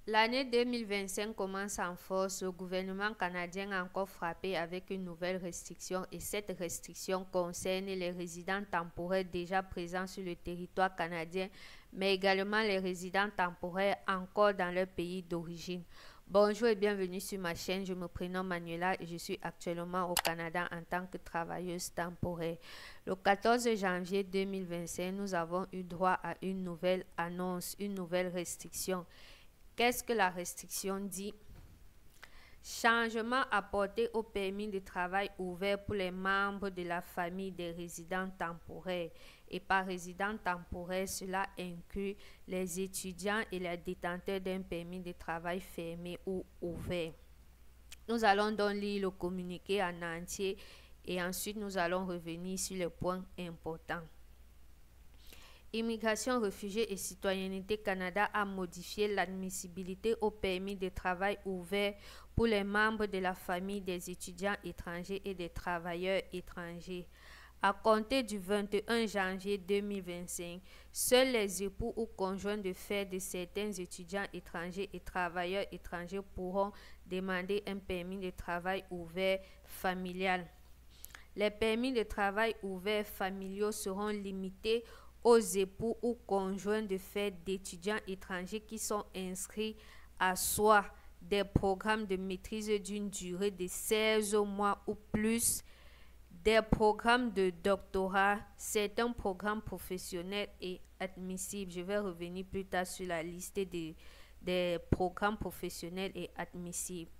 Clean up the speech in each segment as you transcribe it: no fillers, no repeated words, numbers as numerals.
L'année 2025 commence en force. Le gouvernement canadien a encore frappé avec une nouvelle restriction et cette restriction concerne les résidents temporaires déjà présents sur le territoire canadien, mais également les résidents temporaires encore dans leur pays d'origine. Bonjour et bienvenue sur ma chaîne. Je me prénomme Manuela et je suis actuellement au Canada en tant que travailleuse temporaire. Le 14 janvier 2025, nous avons eu droit à une nouvelle annonce, une nouvelle restriction. Qu'est-ce que la restriction dit? Changement apporté au permis de travail ouvert pour les membres de la famille des résidents temporaires. Et par résidents temporaires, cela inclut les étudiants et les détenteurs d'un permis de travail fermé ou ouvert. Nous allons donc lire le communiqué en entier et ensuite nous allons revenir sur les points importants. Immigration, réfugiés et citoyenneté Canada a modifié l'admissibilité au permis de travail ouvert pour les membres de la famille des étudiants étrangers et des travailleurs étrangers. À compter du 21 janvier 2025, seuls les époux ou conjoints de fait de certains étudiants étrangers et travailleurs étrangers pourront demander un permis de travail ouvert familial. Les permis de travail ouverts familiaux seront limités aux époux ou conjoints de fait d'étudiants étrangers qui sont inscrits à soit des programmes de maîtrise d'une durée de 16 mois ou plus, des programmes de doctorat, certains programmes professionnels et admissibles. Je vais revenir plus tard sur la liste des programmes professionnels et admissibles.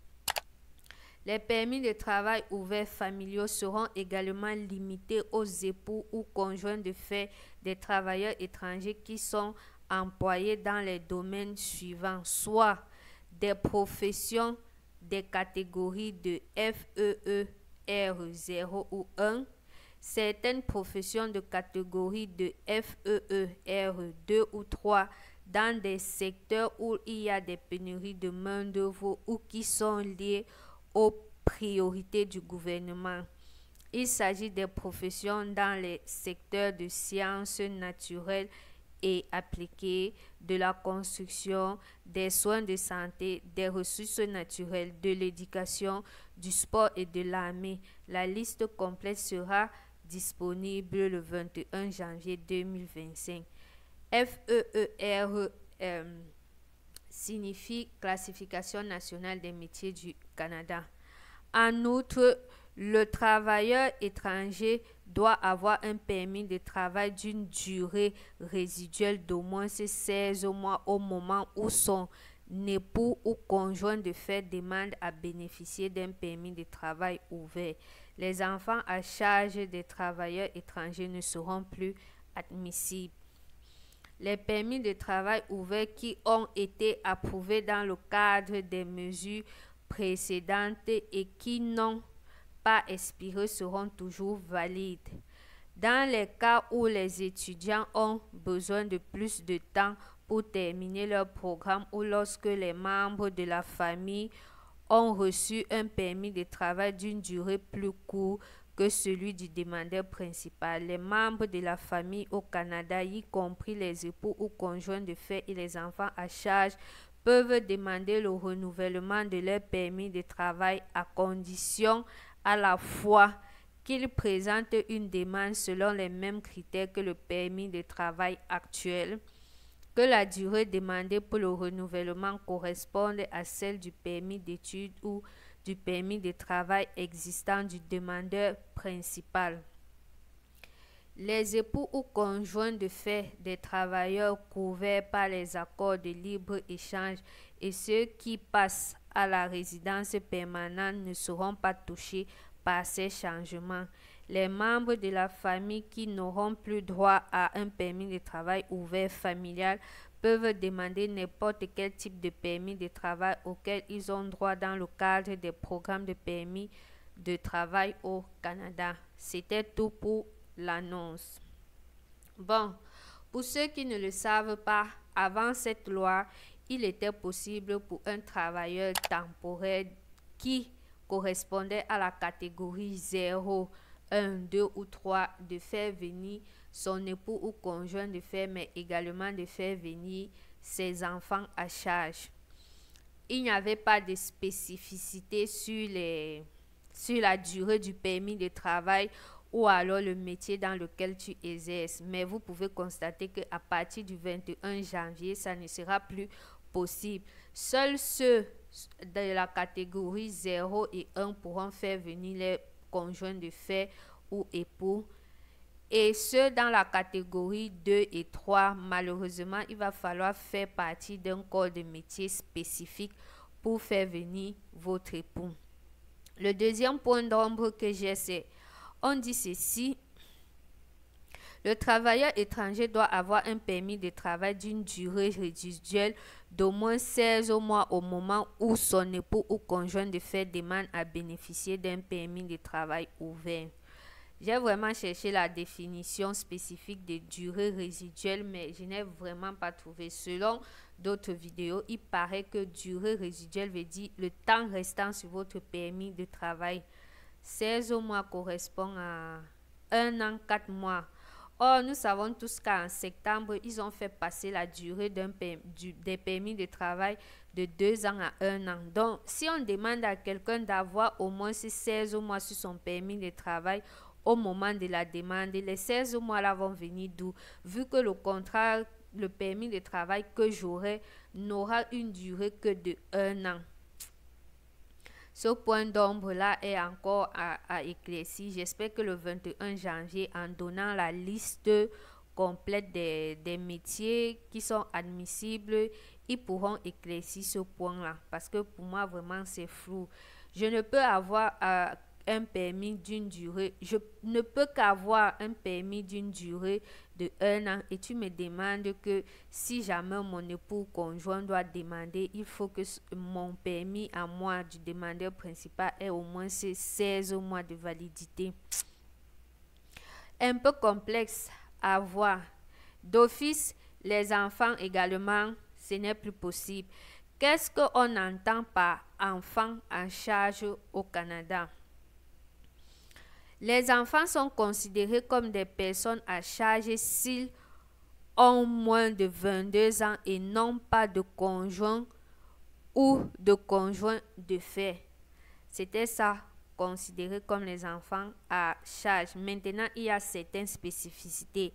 Les permis de travail ouverts familiaux seront également limités aux époux ou conjoints de fait des travailleurs étrangers qui sont employés dans les domaines suivants, soit des professions des catégories de FEE R0 ou 1, certaines professions de catégorie de FEE R2 ou 3 dans des secteurs où il y a des pénuries de main-d'œuvre ou qui sont liés aux priorités du gouvernement. Il s'agit des professions dans les secteurs de sciences naturelles et appliquées, de la construction, des soins de santé, des ressources naturelles, de l'éducation, du sport et de l'armée. La liste complète sera disponible le 21 janvier 2025. FEER signifie Classification nationale des métiers du Canada. En outre, le travailleur étranger doit avoir un permis de travail d'une durée résiduelle d'au moins 16 mois au moment où son époux ou conjoint de fait demande à bénéficier d'un permis de travail ouvert. Les enfants à charge des travailleurs étrangers ne seront plus admissibles. Les permis de travail ouverts qui ont été approuvés dans le cadre des mesures précédentes et qui n'ont pas expiré seront toujours valides. Dans les cas où les étudiants ont besoin de plus de temps pour terminer leur programme ou lorsque les membres de la famille ont reçu un permis de travail d'une durée plus courte que celui du demandeur principal, les membres de la famille au Canada, y compris les époux ou conjoints de fait et les enfants à charge, peuvent demander le renouvellement de leur permis de travail à condition à la fois qu'ils présentent une demande selon les mêmes critères que le permis de travail actuel, que la durée demandée pour le renouvellement corresponde à celle du permis d'études ou du permis de travail existant du demandeur principal. Les époux ou conjoints de fait des travailleurs couverts par les accords de libre-échange et ceux qui passent à la résidence permanente ne seront pas touchés par ces changements. Les membres de la famille qui n'auront plus droit à un permis de travail ouvert familial peuvent demander n'importe quel type de permis de travail auquel ils ont droit dans le cadre des programmes de permis de travail au Canada. C'était tout pour l'annonce. Bon, pour ceux qui ne le savent pas, avant cette loi, il était possible pour un travailleur temporaire qui correspondait à la catégorie 0, 1, 2 ou 3 de faire venir son époux ou conjoint de fait, mais également de faire venir ses enfants à charge. il n'y avait pas de spécificité sur la durée du permis de travail ou alors le métier dans lequel tu exerces. Mais vous pouvez constater qu'à partir du 21 janvier, ça ne sera plus possible. Seuls ceux de la catégorie 0 et 1 pourront faire venir les conjoints de fait ou époux. Et ceux dans la catégorie 2 et 3, malheureusement, il va falloir faire partie d'un corps de métier spécifique pour faire venir votre époux. Le deuxième point d'ombre que j'ai, c'est, on dit ceci: le travailleur étranger doit avoir un permis de travail d'une durée résiduelle d'au moins 16 mois au moment où son époux ou conjoint de fait demande à bénéficier d'un permis de travail ouvert. J'ai vraiment cherché la définition spécifique de durée résiduelle, mais je n'ai vraiment pas trouvé. Selon d'autres vidéos, il paraît que durée résiduelle veut dire le temps restant sur votre permis de travail. 16 mois correspond à 1 an, 4 mois. Or, nous savons tous qu'en septembre, ils ont fait passer la durée des permis de travail de 2 ans à 1 an. Donc, si on demande à quelqu'un d'avoir au moins 16 mois sur son permis de travail, au moment de la demande, les 16 mois là vont venir d'où? Vu que le contrat, le permis de travail que j'aurai n'aura une durée que de 1 an. Ce point d'ombre là est encore à éclaircir. J'espère que le 21 janvier, en donnant la liste complète des métiers qui sont admissibles, ils pourront éclaircir ce point là. Parce que pour moi, vraiment, c'est flou. Je ne peux avoir un permis d'une durée, je ne peux qu'avoir un permis d'une durée de 1 an, et tu me demandes que si jamais mon époux conjoint doit demander, il faut que mon permis à moi du demandeur principal ait au moins 16 mois de validité. Un peu complexe à voir. D'office, les enfants également, ce n'est plus possible. Qu'est-ce qu'on entend par enfants en charge au Canada? Les enfants sont considérés comme des personnes à charge s'ils ont moins de 22 ans et n'ont pas de conjoint ou de conjoint de fait. C'était ça, considéré comme les enfants à charge. Maintenant, il y a certaines spécificités.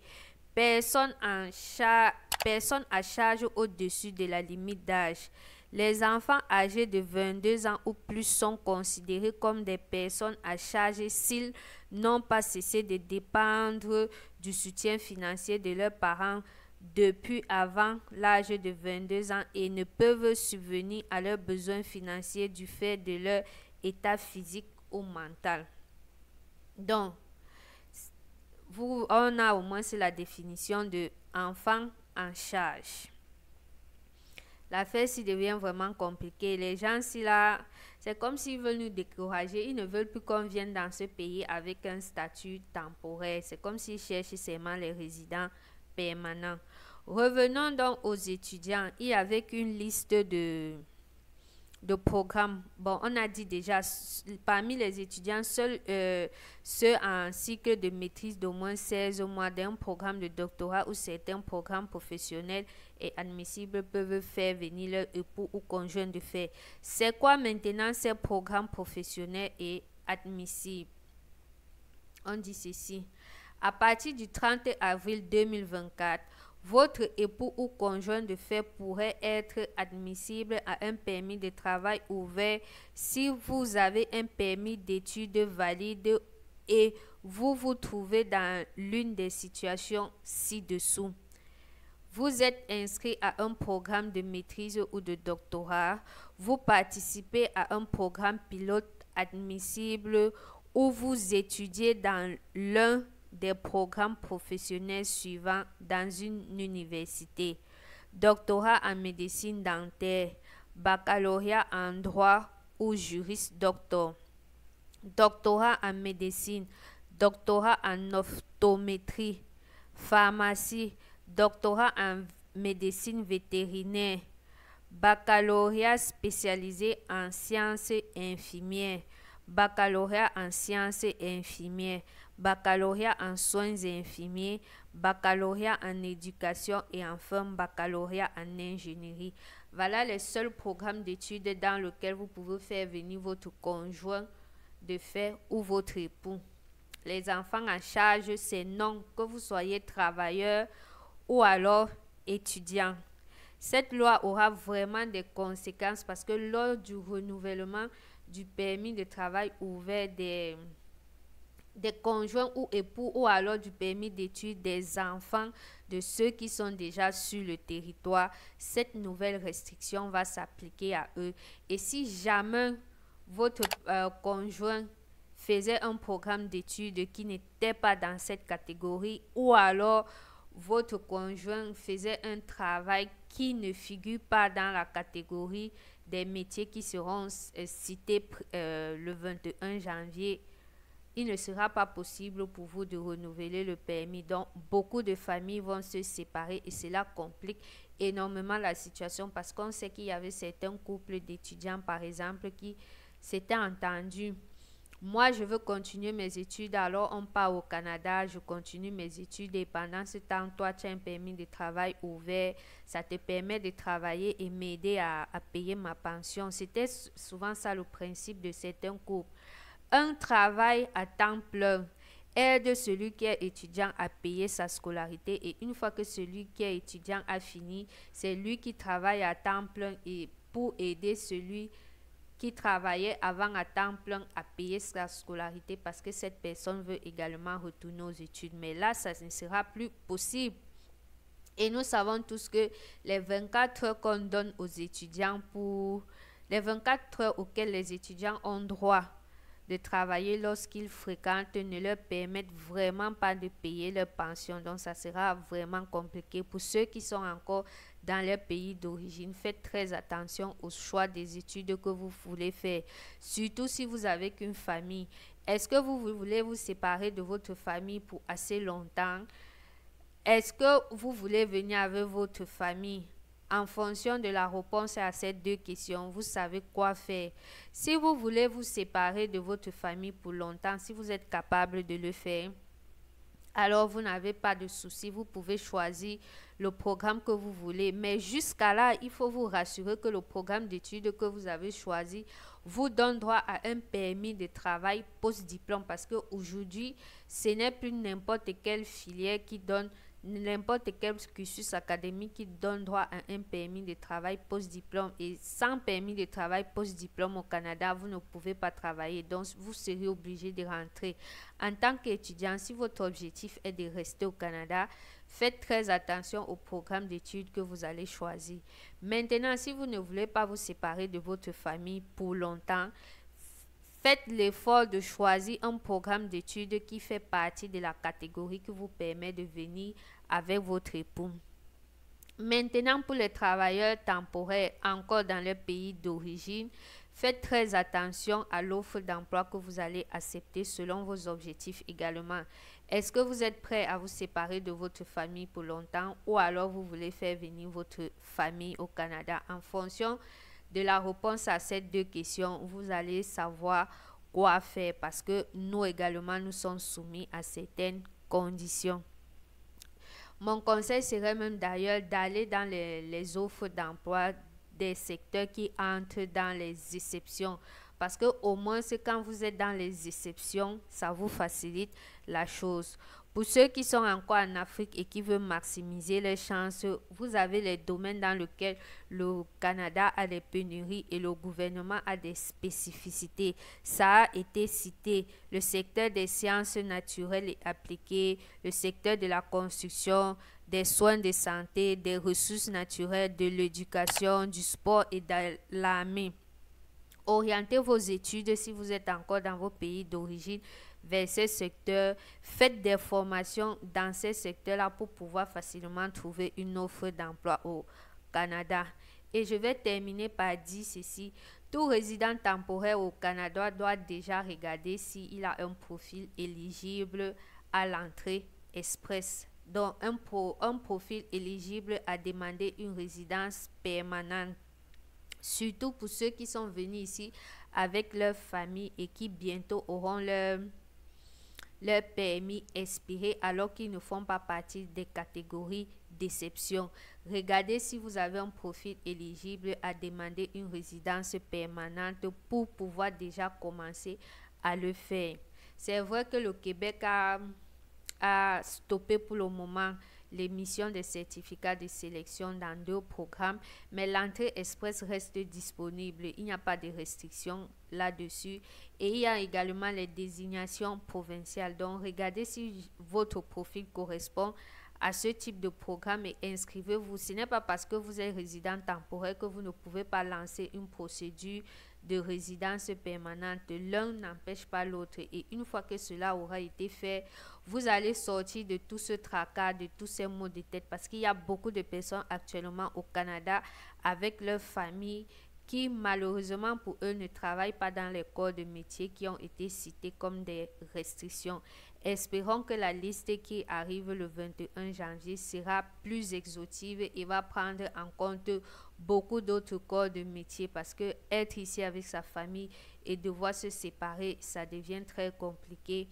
Personnes à charge au-dessus de la limite d'âge. Les enfants âgés de 22 ans ou plus sont considérés comme des personnes à charge s'ils n'ont pas cessé de dépendre du soutien financier de leurs parents depuis avant l'âge de 22 ans et ne peuvent subvenir à leurs besoins financiers du fait de leur état physique ou mental. Donc, on a au moins la définition de enfant en charge. L'affaire s'y devient vraiment compliquée. Les gens, c'est comme s'ils veulent nous décourager. Ils ne veulent plus qu'on vienne dans ce pays avec un statut temporaire. C'est comme s'ils cherchent seulement les résidents permanents. Revenons donc aux étudiants. Il y avait une liste de programmes. Bon, on a dit déjà, parmi les étudiants, seuls ceux en cycle de maîtrise d'au moins 16 mois d'un programme de doctorat ou certains programmes professionnels et admissibles peuvent faire venir leur époux ou conjoint de fait. C'est quoi maintenant ces programmes professionnels et admissibles? On dit ceci. À partir du 30 avril 2024, votre époux ou conjoint de fait pourrait être admissible à un permis de travail ouvert si vous avez un permis d'études valide et vous vous trouvez dans l'une des situations ci-dessous. Vous êtes inscrit à un programme de maîtrise ou de doctorat, vous participez à un programme pilote admissible ou vous étudiez dans l'un des programmes professionnels suivants dans une université: doctorat en médecine dentaire, baccalauréat en droit ou juriste doctor, doctorat en médecine, doctorat en optométrie, pharmacie, doctorat en médecine vétérinaire, baccalauréat spécialisé en sciences infirmières, baccalauréat en sciences infirmières, baccalauréat en soins infirmiers, baccalauréat en éducation et enfin baccalauréat en ingénierie. Voilà les seuls programmes d'études dans lesquels vous pouvez faire venir votre conjoint de fait ou votre époux. Les enfants en charge, c'est non, que vous soyez travailleur ou alors étudiant. Cette loi aura vraiment des conséquences parce que lors du renouvellement du permis de travail ouvert des conjoints ou époux ou alors du permis d'études des enfants de ceux qui sont déjà sur le territoire, cette nouvelle restriction va s'appliquer à eux. Et si jamais votre conjoint faisait un programme d'études qui n'était pas dans cette catégorie ou alors votre conjoint faisait un travail qui ne figure pas dans la catégorie des métiers qui seront cités le 21 janvier, il ne sera pas possible pour vous de renouveler le permis. Donc, beaucoup de familles vont se séparer et cela complique énormément la situation parce qu'on sait qu'il y avait certains couples d'étudiants, par exemple, qui s'étaient entendus. Moi, je veux continuer mes études, alors on part au Canada, je continue mes études et pendant ce temps, toi, tu as un permis de travail ouvert, ça te permet de travailler et m'aider à payer ma pension. C'était souvent ça le principe de certains couples. Un travail à temps plein aide celui qui est étudiant à payer sa scolarité et une fois que celui qui est étudiant a fini, c'est lui qui travaille à temps plein et pour aider celui qui travaillait avant à temps plein à payer sa scolarité parce que cette personne veut également retourner aux études. Mais là, ça ne sera plus possible. Et nous savons tous que les 24 heures qu'on donne aux étudiants les 24 heures auxquelles les étudiants ont droit de travailler lorsqu'ils fréquentent ne leur permettent vraiment pas de payer leur pension. Donc, ça sera vraiment compliqué. Pour ceux qui sont encore dans leur pays d'origine, faites très attention au choix des études que vous voulez faire. Surtout si vous avez qu'une famille. Est-ce que vous voulez vous séparer de votre famille pour assez longtemps? Est-ce que vous voulez venir avec votre famille? En fonction de la réponse à ces deux questions, vous savez quoi faire. Si vous voulez vous séparer de votre famille pour longtemps, si vous êtes capable de le faire, alors vous n'avez pas de souci, vous pouvez choisir le programme que vous voulez. Mais jusqu'à là, il faut vous rassurer que le programme d'études que vous avez choisi vous donne droit à un permis de travail post-diplôme parce qu'aujourd'hui, ce n'est plus n'importe quelle filière qui donne n'importe quel cursus académique qui donne droit à un permis de travail post-diplôme et sans permis de travail post-diplôme au Canada, vous ne pouvez pas travailler. Donc, vous serez obligé de rentrer. En tant qu'étudiant, si votre objectif est de rester au Canada, faites très attention au programme d'études que vous allez choisir. Maintenant, si vous ne voulez pas vous séparer de votre famille pour longtemps, faites l'effort de choisir un programme d'études qui fait partie de la catégorie qui vous permet de venir avec votre époux. Maintenant, pour les travailleurs temporaires encore dans leur pays d'origine, faites très attention à l'offre d'emploi que vous allez accepter selon vos objectifs également. Est-ce que vous êtes prêt à vous séparer de votre famille pour longtemps ou alors vous voulez faire venir votre famille au Canada? En fonction de la réponse à ces deux questions, vous allez savoir quoi faire parce que nous également, nous sommes soumis à certaines conditions. Mon conseil serait même d'ailleurs d'aller dans les offres d'emploi des secteurs qui entrent dans les exceptions. Parce que au moins, c'est quand vous êtes dans les exceptions, ça vous facilite la chose. Pour ceux qui sont encore en Afrique et qui veulent maximiser les chances, vous avez les domaines dans lesquels le Canada a des pénuries et le gouvernement a des spécificités. Ça a été cité, le secteur des sciences naturelles et appliquées, le secteur de la construction, des soins de santé, des ressources naturelles, de l'éducation, du sport et de l'armée. Orientez vos études si vous êtes encore dans vos pays d'origine vers ces secteurs. Faites des formations dans ces secteurs-là pour pouvoir facilement trouver une offre d'emploi au Canada. Et je vais terminer par dire ceci. Tout résident temporaire au Canada doit déjà regarder s'il a un profil éligible à l'entrée express. Donc, un profil éligible à demander une résidence permanente. Surtout pour ceux qui sont venus ici avec leur famille et qui bientôt auront leur permis expiré alors qu'ils ne font pas partie des catégories d'exception. Regardez si vous avez un profil éligible à demander une résidence permanente pour pouvoir déjà commencer à le faire. C'est vrai que le Québec a stoppé pour le moment l'émission des certificats de sélection dans 2 programmes, mais l'entrée express reste disponible. Il n'y a pas de restrictions là-dessus. Et il y a également les désignations provinciales. Donc, regardez si votre profil correspond à ce type de programme et inscrivez-vous. Ce n'est pas parce que vous êtes résident temporaire que vous ne pouvez pas lancer une procédure de résidence permanente. L'un n'empêche pas l'autre. Et une fois que cela aura été fait, vous allez sortir de tout ce tracas, de tous ces maux de tête, parce qu'il y a beaucoup de personnes actuellement au Canada avec leur famille qui malheureusement pour eux ne travaillent pas dans les corps de métier qui ont été cités comme des restrictions. Espérons que la liste qui arrive le 21 janvier sera plus exhaustive et va prendre en compte beaucoup d'autres corps de métier, parce que être ici avec sa famille et devoir se séparer, ça devient très compliqué.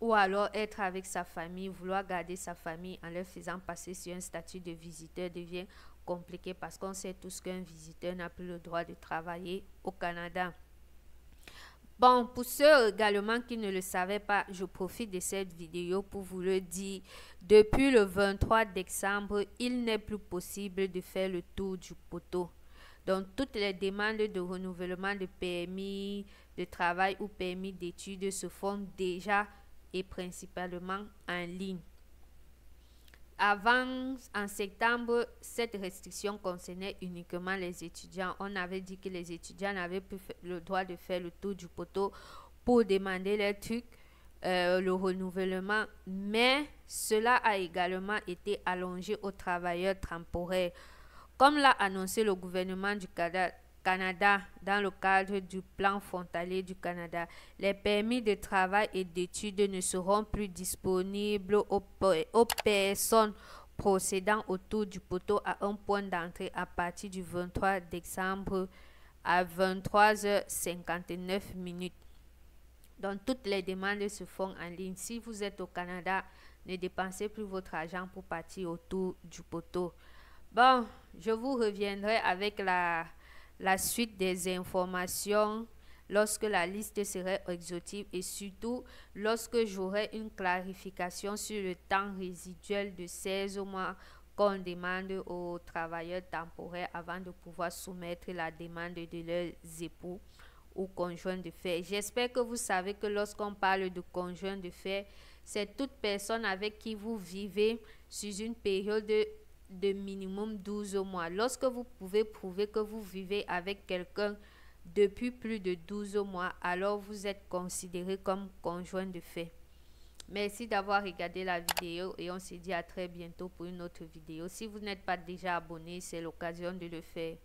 Ou alors être avec sa famille, vouloir garder sa famille en leur faisant passer sur un statut de visiteur devient compliqué, parce qu'on sait tous qu'un visiteur n'a plus le droit de travailler au Canada. Bon, pour ceux également qui ne le savaient pas, je profite de cette vidéo pour vous le dire. Depuis le 23 décembre, il n'est plus possible de faire le tour du poteau. Donc, toutes les demandes de renouvellement de permis de travail ou permis d'études se font déjà et principalement en ligne. Avant, en septembre, cette restriction concernait uniquement les étudiants. On avait dit que les étudiants n'avaient plus le droit de faire le tour du poteau pour demander les trucs, le renouvellement. Mais cela a également été allongé aux travailleurs temporaires. Comme l'a annoncé le gouvernement du Canada dans le cadre du plan frontalier du Canada, les permis de travail et d'études ne seront plus disponibles aux personnes procédant au tour du poteau à un point d'entrée à partir du 23 décembre à 23h59. Donc, toutes les demandes se font en ligne. Si vous êtes au Canada, ne dépensez plus votre argent pour partir au tour du poteau. Bon, je vous reviendrai avec la suite des informations lorsque la liste serait exhaustive et surtout lorsque j'aurai une clarification sur le temps résiduel de 16 mois qu'on demande aux travailleurs temporaires avant de pouvoir soumettre la demande de leurs époux ou conjoints de fait. J'espère que vous savez que lorsqu'on parle de conjoint de fait, c'est toute personne avec qui vous vivez sur une période de minimum 12 mois. Lorsque vous pouvez prouver que vous vivez avec quelqu'un depuis plus de 12 mois, alors vous êtes considéré comme conjoint de fait. Merci d'avoir regardé la vidéo et on se dit à très bientôt pour une autre vidéo. Si vous n'êtes pas déjà abonné, c'est l'occasion de le faire.